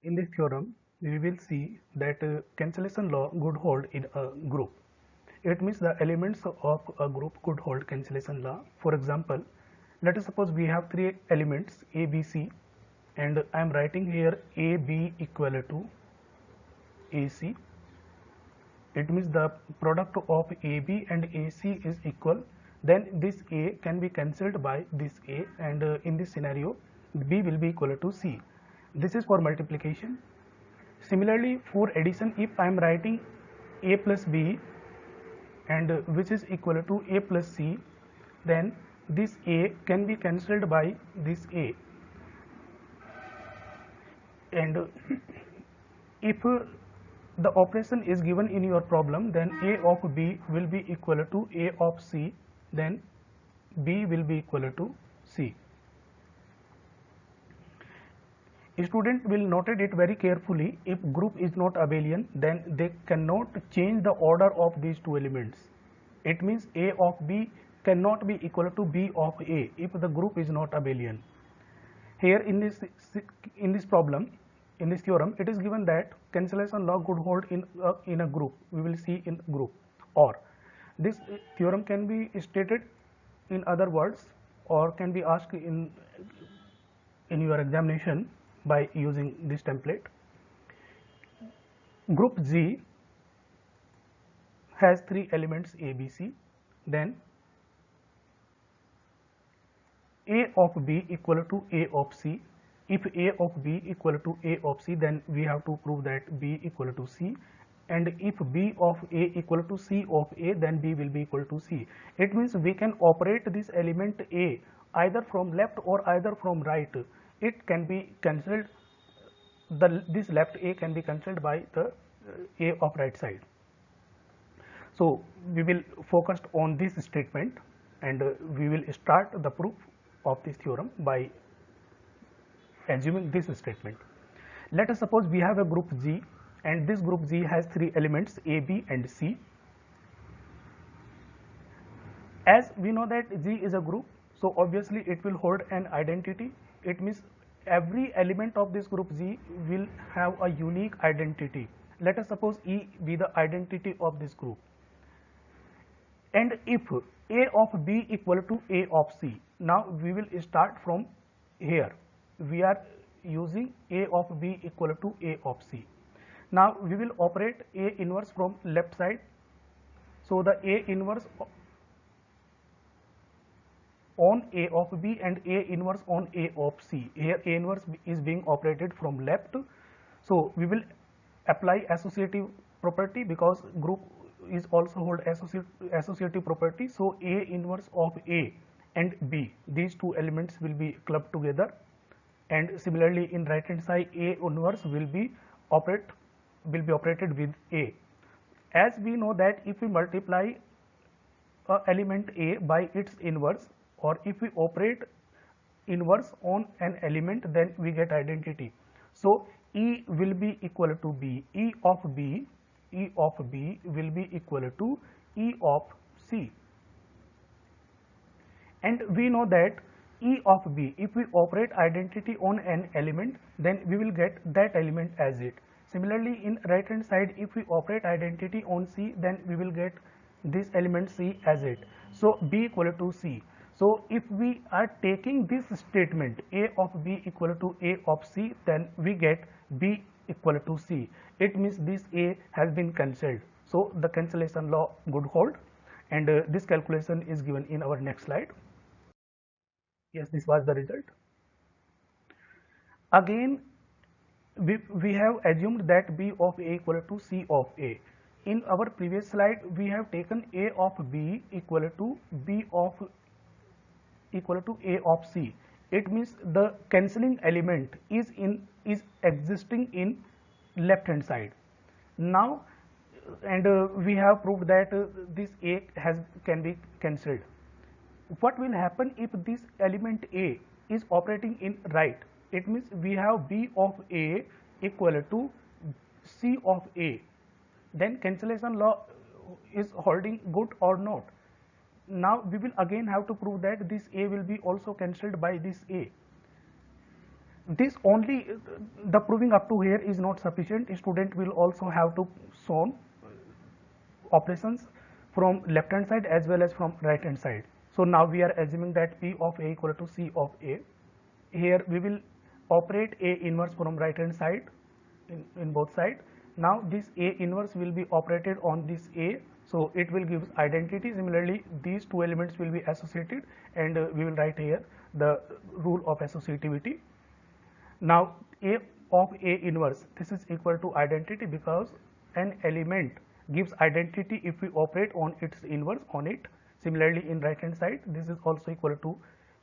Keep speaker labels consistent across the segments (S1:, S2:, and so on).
S1: In this theorem, we will see that cancellation law would hold in a group. It means the elements of a group could hold cancellation law. For example, let us suppose we have three elements A, B, C, and I am writing here A, B equal to AC. It means the product of AB and AC is equal. Then this A can be cancelled by this A, and in this scenario, B will be equal to C. This is for multiplication. Similarly, for addition, if I am writing A plus B and which is equal to A plus C, then this A can be cancelled by this A, and if the operation is given in your problem, then A of B will be equal to A of C, then B will be equal to C. Student will noted it very carefully. If group is not abelian, then they cannot change the order of these two elements. It means A of B cannot be equal to B of A if the group is not abelian. Here in this problem, in this theorem, it is given that cancellation law could hold in a group. We will see in group. Or this theorem can be stated in other words, or can be asked in your examination by using this template. Group G has three elements A, B, C. Then A of B equal to A of C. If A of B equal to A of C, then we have to prove that B equal to C. And if B of A equal to C of A, then B will be equal to C. It means we can operate this element A either from left or either from right. It can be cancelled. This left A can be cancelled by the A of right side. So we will focus on this statement, and we will start the proof of this theorem by assuming this statement. Let us suppose we have a group G, and this group G has three elements A, B and C. As we know that G is a group, so obviously it will hold an identity. It means every element of this group G will have a unique identity. Let us suppose E be the identity of this group. And if A of B equal to A of C, now we will start from here. We are using A of B equal to A of C. Now we will operate A inverse from left side. So the A inverse on A of B and A inverse on A of C. Here A inverse is being operated from left. So we will apply associative property because group is also hold associative property. So A inverse of A and B, these two elements will be clubbed together, and similarly in right hand side A inverse will be operated with A. As we know that if we multiply a element A by its inverse, or if we operate inverse on an element, then we get identity. So E will be equal to B. E of B will be equal to E of C. And we know that E of B, if we operate identity on an element, then we will get that element as it. Similarly in right hand side, if we operate identity on C, then we will get this element C as it. So B equal to C. So if we are taking this statement A of B equal to A of C, then we get B equal to C. It means this A has been cancelled. So the cancellation law would hold, and this calculation is given in our next slide. Yes, this was the result. Again, we have assumed that B of A equal to C of A. In our previous slide, we have taken A of B equal to B of equal to A of C. It means the cancelling element is existing in left hand side. Now, and we have proved that this A can be cancelled. What will happen if this element A is operating in right? It means we have B of A equal to C of A. Then cancellation law is holding good or not? Now we will again have to prove that this A will be also cancelled by this A. this only, the proving up to here is not sufficient. Student will also have to show operations from left hand side as well as from right hand side. So now we are assuming that P of A equal to C of A. Here we will operate A inverse from right hand side in both sides. Now this A inverse will be operated on this A, so it will give identity. Similarly, these two elements will be associated, and we will write here the rule of associativity. Now A of A inverse, this is equal to identity because an element gives identity if we operate on its inverse on it. Similarly, in right hand side, this is also equal to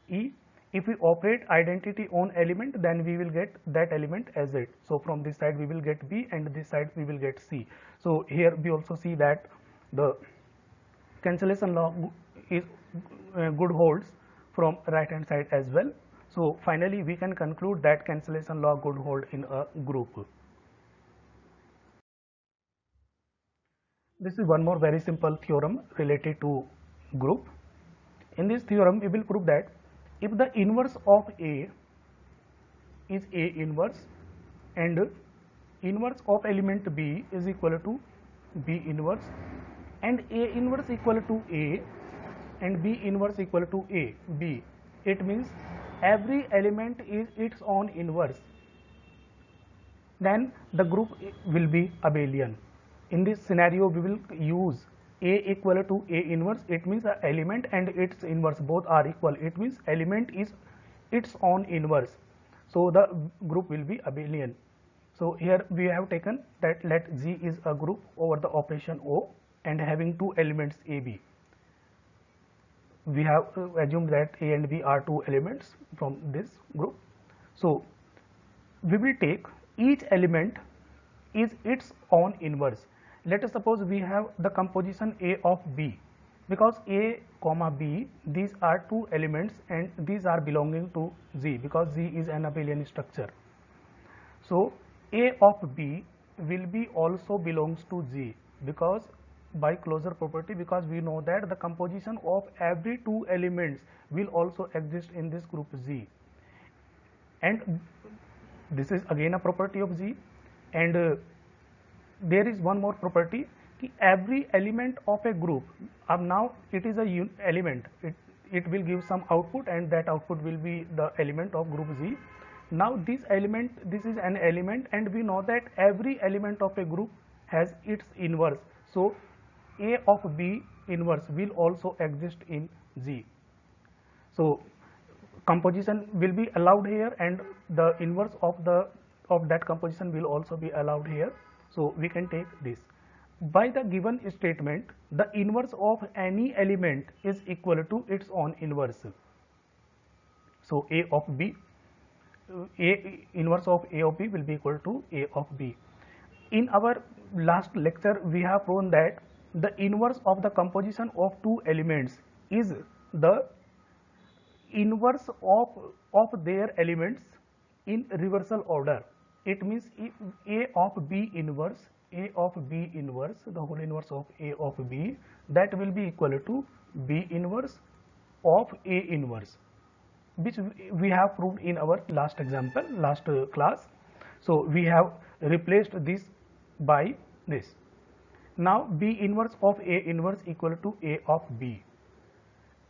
S1: E. If we operate identity on element, then we will get that element as it. So from this side we will get B, and this side we will get C. So here we also see that the cancellation law is good holds from right hand side as well. So finally we can conclude that cancellation law good hold in a group. This is one more very simple theorem related to group. In this theorem we will prove that if the inverse of A is A inverse and inverse of element B is equal to B inverse, and A inverse equal to A and B inverse equal to A B, it means every element is its own inverse, then the group will be abelian. In this scenario we will use A equal to A inverse. It means the element and its inverse both are equal. It means element is its own inverse, so the group will be abelian. So here we have taken that let G is a group over the operation O and having two elements A B. We have assumed that A and B are two elements from this group. So we will take each element is its own inverse. Let us suppose we have the composition A of B, because A comma B, these are two elements and these are belonging to Z because Z is an abelian structure. So A of B will be also belongs to Z because by closure property, because we know that the composition of every two elements will also exist in this group Z, and this is again a property of Z. And there is one more property, every element of a group, now it is a element, it will give some output and that output will be the element of group Z. Now this element, this is an element, and we know that every element of a group has its inverse, so A of B inverse will also exist in Z. So composition will be allowed here and the inverse of that composition will also be allowed here. So we can take this. By the given statement, the inverse of any element is equal to its own inverse. So A of B, A inverse of A of B will be equal to A of B. In our last lecture, we have proven that the inverse of the composition of two elements is the inverse of their elements in reversal order. It means if A of B inverse, the whole inverse of A of B, that will be equal to B inverse of A inverse, which we have proved in our last example, last class. So we have replaced this by this. Now B inverse of A inverse equal to A of B.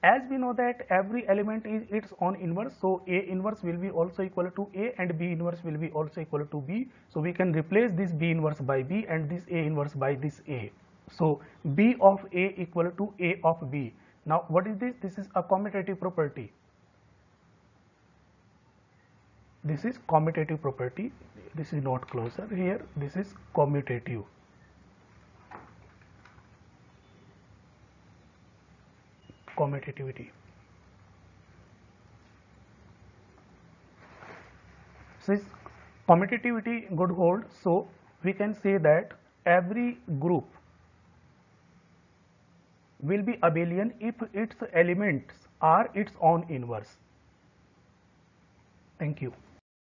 S1: As we know that every element is its own inverse, so A inverse will be also equal to A and B inverse will be also equal to B. So we can replace this B inverse by B and this A inverse by this A. So B of A equal to A of B. Now what is this? This is a commutative property. This is commutative property. This is not closure here. This is commutative. Commutativity. So commutativity good hold. So we can say that every group will be abelian if its elements are its own inverse. Thank you.